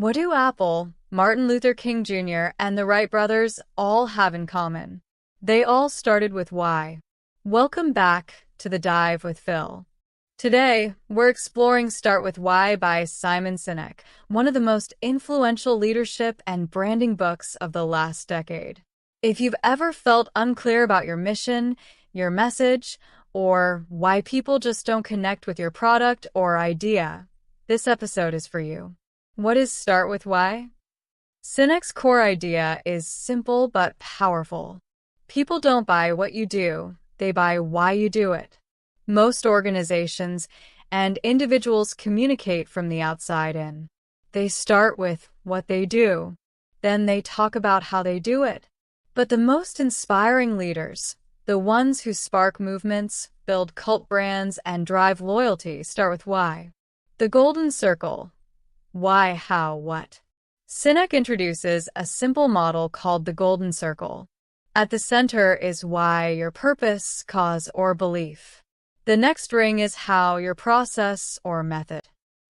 What do Apple, Martin Luther King Jr., and the Wright brothers all have in common? They all started with why. Welcome back to The Dive with Phil. Today, we're exploring Start With Why by Simon Sinek, one of the most influential leadership and branding books of the last decade. If you've ever felt unclear about your mission, your message, or why people just don't connect with your product or idea, this episode is for you. What is Start With Why? Sinek's core idea is simple but powerful. People don't buy what you do, they buy why you do it. Most organizations and individuals communicate from the outside in. They start with what they do, then they talk about how they do it. But the most inspiring leaders, the ones who spark movements, build cult brands, and drive loyalty, start with why. The golden circle. Why, how, what? Sinek introduces a simple model called the golden circle. At the center is why, your purpose, cause, or belief. The next ring is how, your process or method.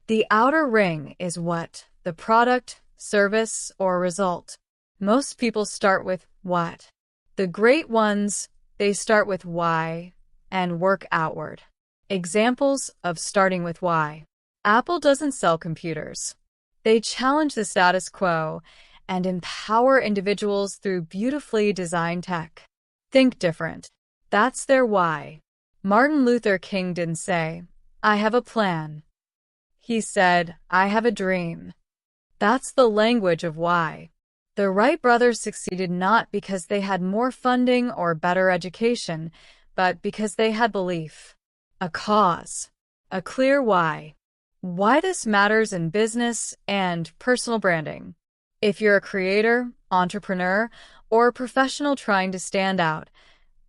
The outer ring is what, the product, service, or result. Most people start with what. The great ones, they start with why and work outward. Examples of starting with why. Apple doesn't sell computers. They challenge the status quo and empower individuals through beautifully designed tech. Think different. That's their why. Martin Luther King didn't say, "I have a plan." He said, "I have a dream." That's the language of why. The Wright brothers succeeded not because they had more funding or better education, but because they had belief, a cause, a clear why. Why this matters in business and personal branding. If you're a creator, entrepreneur, or professional trying to stand out,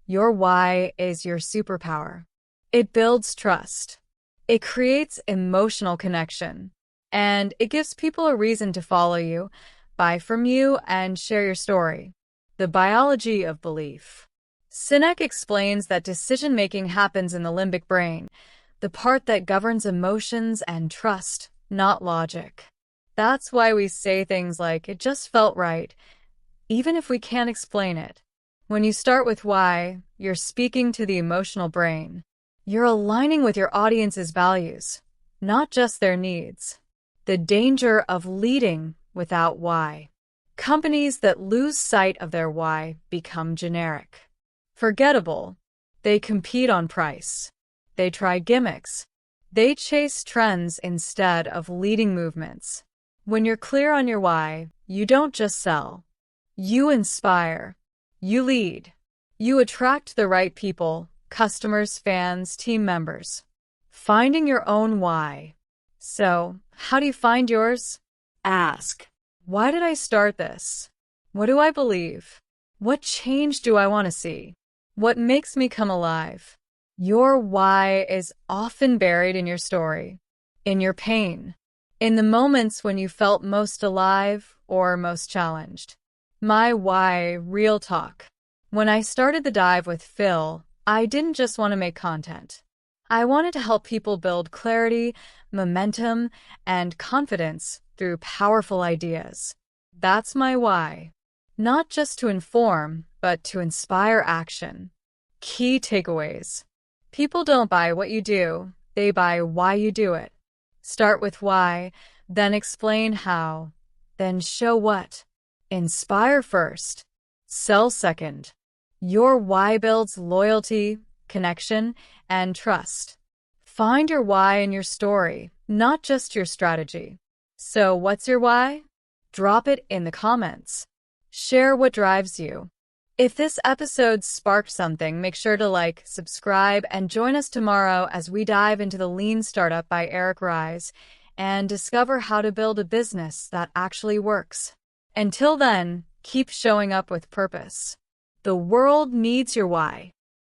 your why is your superpower. It builds trust. It creates emotional connection. And it gives people a reason to follow you, buy from you, and share your story. The biology of belief. Sinek explains that decision-making happens in the limbic brain, the part that governs emotions and trust, not logic. That's why we say things like, "It just felt right," even if we can't explain it. When you start with why, you're speaking to the emotional brain. You're aligning with your audience's values, not just their needs. The danger of leading without why. Companies that lose sight of their why become generic. Forgettable. They compete on price. They try gimmicks. They chase trends instead of leading movements. When you're clear on your why, you don't just sell. You inspire. You lead. You attract the right people, customers, fans, team members. Finding your own why. So, how do you find yours? Ask. Why did I start this? What do I believe? What change do I want to see? What makes me come alive? Your why is often buried in your story, in your pain, in the moments when you felt most alive or most challenged. My why, real talk. When I started The Dive with Phil, I didn't just want to make content. I wanted to help people build clarity, momentum, and confidence through powerful ideas. That's my why. Not just to inform, but to inspire action. Key takeaways. People don't buy what you do, they buy why you do it. Start with why, then explain how, then show what. Inspire first, sell second. Your why builds loyalty, connection, and trust. Find your why in your story, not just your strategy. So what's your why? Drop it in the comments. Share what drives you. If this episode sparked something, make sure to like, subscribe, and join us tomorrow as we dive into The Lean Startup by Wright and discover how to build a business that actually works. Until then, keep showing up with purpose. The world needs your why.